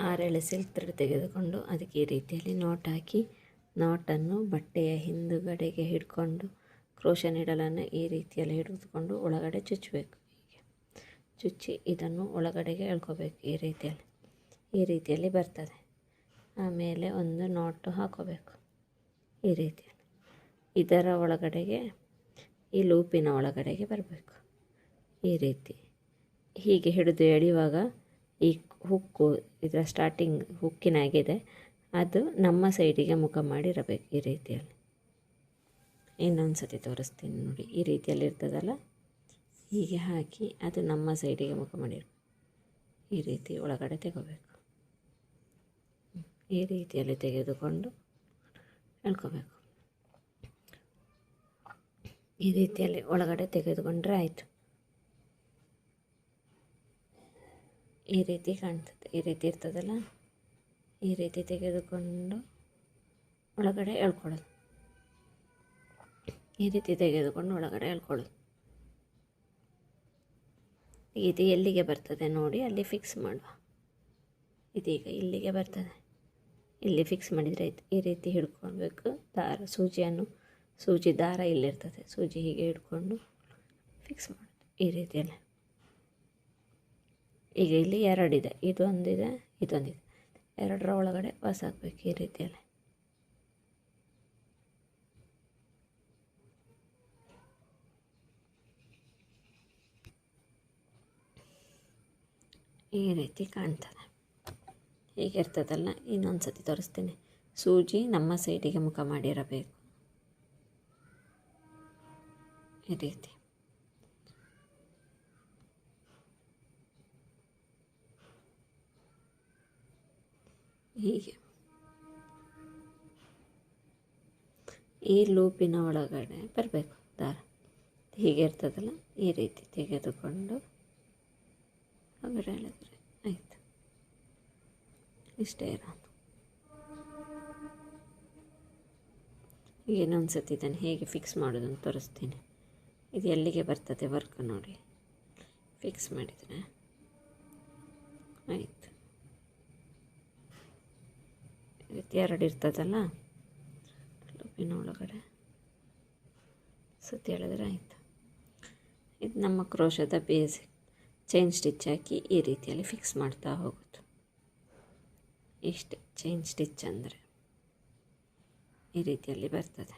6 silk thread ತೆಗೆದುಕೊಂಡು ಅದಕ್ಕೆ ಈ ರೀತಿಯಲ್ಲಿ ನಾಟ್ ಹಾಕಿ ನಾಟನ್ನು ಬಟ್ಟೆಯ ಹಿಂದುಗಡೆಗೆ ಹಿಡ್ಕೊಂಡು ಕ್ರೋಶೆ ನೀಡಲನ್ನು ಈ ರೀತಿಯಲ್ಲಿ ಹಿಡಿದುಕೊಂಡು ಒಳಗಡೆ ಚುಚ್ಚಬೇಕು. ಹೀಗೆ ಚುಚ್ಚಿ ಇದನ್ನು ಒಳಗಡೆಗೆ ಎಳ್ಕೋಬೇಕು. ಈ ರೀತಿಯಲ್ಲಿ ಬರ್ತದೆ. ಆಮೇಲೆ ಒಂದು ನಾಟು ಹಾಕೋಬೇಕು ಈ ರೀತಿಯಲ್ಲಿ. ಇದರ ಒಳಗಡೆಗೆ ಈ ಲೂಪಿನ ಒಳಗಡೆಗೆ ಬರಬೇಕು ಈ ರೀತಿ. ಹೀಗೆ ಹಿಡಿದು ಎಳೆಯುವಾಗ ಈ ಹುಕ್ಕು ಇದರ ಸ್ಟಾರ್ಟಿಂಗ್ ಹುಕ್ಕಿನಾಗಿದೆ, ಅದು ನಮ್ಮ ಸೈಡಿಗೆ ಮುಖ ಮಾಡಿರಬೇಕು ಈ ರೀತಿಯಲ್ಲಿ. ಇನ್ನೊಂದು ಸತಿ ತೋರಿಸ್ತೀನಿ ನೋಡಿ. ಈ ರೀತಿಯಲ್ಲಿ ಇರ್ತದಲ್ಲ, ಹೀಗೆ ಹಾಕಿ ಅದು ನಮ್ಮ ಸೈಡಿಗೆ ಮುಖ ಮಾಡಿರಬೇಕು. ಈ ರೀತಿ ಒಳಗಡೆ ತೆಗೋಬೇಕು. ಈ ರೀತಿಯಲ್ಲಿ ತೆಗೆದುಕೊಂಡು ಎಳ್ಕೋಬೇಕು. ಈ ರೀತಿಯಲ್ಲಿ ಒಳಗಡೆ ತೆಗೆದುಕೊಂಡ್ರೆ ಆಯಿತು. ಈ ರೀತಿ ಕಾಣ್ತದೆ. ಈ ರೀತಿ ಇರ್ತದಲ್ಲ, ಈ ರೀತಿ ತೆಗೆದುಕೊಂಡು ಒಳಗಡೆ ಎಳ್ಕೊಳ್ಳೋದು. ಈ ರೀತಿ ತೆಗೆದುಕೊಂಡು ಒಳಗಡೆ ಎಳ್ಕೊಳ್ಳೋದು. ಇದು ಎಲ್ಲಿಗೆ ಬರ್ತದೆ ನೋಡಿ, ಅಲ್ಲಿ ಫಿಕ್ಸ್ ಮಾಡುವ. ಇದೀಗ ಇಲ್ಲಿಗೆ ಬರ್ತದೆ, ಇಲ್ಲಿ ಫಿಕ್ಸ್ ಮಾಡಿದರೆ ಆಯಿತು. ಈ ರೀತಿ ಹಿಡ್ಕೊಳ್ಬೇಕು ದಾರ, ಸೂಜಿ ದಾರ ಇಲ್ಲಿರ್ತದೆ. ಸೂಜಿ ಹೀಗೆ ಹಿಡ್ಕೊಂಡು ಫಿಕ್ಸ್ ಮಾಡೋದು ಈ ರೀತಿಯಲ್ಲಿ. ಈಗ ಇಲ್ಲಿ 2 ಇದೆ, ಇದೊಂದಿದೆ, ಇದೊಂದಿದೆ. 2ರ ಒಳಗಡೆ ಪಾಸ್ ಹಾಕಬೇಕು ಈ ರೀತಿಯಲ್ಲಿ. ಈ ರೀತಿ ಕಾಣ್ತದೆ. ಹೀಗಿರ್ತದಲ್ಲ. ಇನ್ನೊಂದು ಸತಿ ತೋರಿಸ್ತೀನಿ. ಸೂಜಿ ನಮ್ಮ ಸೈಡಿಗೆ ಮುಖ ಮಾಡಿರಬೇಕು ಈ ರೀತಿ. ಹೀಗೆ ಈ ಲೂಪಿನ ಒಳಗಡೆ ಬರಬೇಕು ದಾರ. ಹೀಗೆ ಇರ್ತದಲ್ಲ, ಈ ರೀತಿ ತೆಗೆದುಕೊಂಡು ಹೊರಗಡೆ ಎಳೆದರೆ ಆಯಿತು. ಇಷ್ಟೇ ಇರೋದು. ಈಗ ಇನ್ನೊಂದು ಸತಿ ಇದನ್ನು ಹೇಗೆ ಫಿಕ್ಸ್ ಮಾಡೋದು ಅಂತ ತೋರಿಸ್ತೀನಿ. ಇದು ಎಲ್ಲಿಗೆ ಬರ್ತದೆ ವರ್ಕ್ ನೋಡಿ. ಫಿಕ್ಸ್ ಮಾಡಿದರೆ ಆಯಿತು. ಈ ರೀತಿ 2 ಇರ್ತದಲ್ಲ, ಲೂಪಿನ ಒಳಗಡೆ ಸುತ್ತಿ ಎಳೆದರೆ ಆಯಿತು. ಇದು ನಮ್ಮ ಕ್ರೋಶದ ಬೇಸಿಕ್. ಚೈನ್ ಸ್ಟಿಚ್ ಹಾಕಿ ಈ ರೀತಿಯಲ್ಲಿ ಫಿಕ್ಸ್ ಮಾಡ್ತಾ ಹೋಗೋದು. ಇಷ್ಟೇ ಚೈನ್ ಸ್ಟಿಚ್ ಅಂದರೆ ಈ ರೀತಿಯಲ್ಲಿ ಬರ್ತದೆ.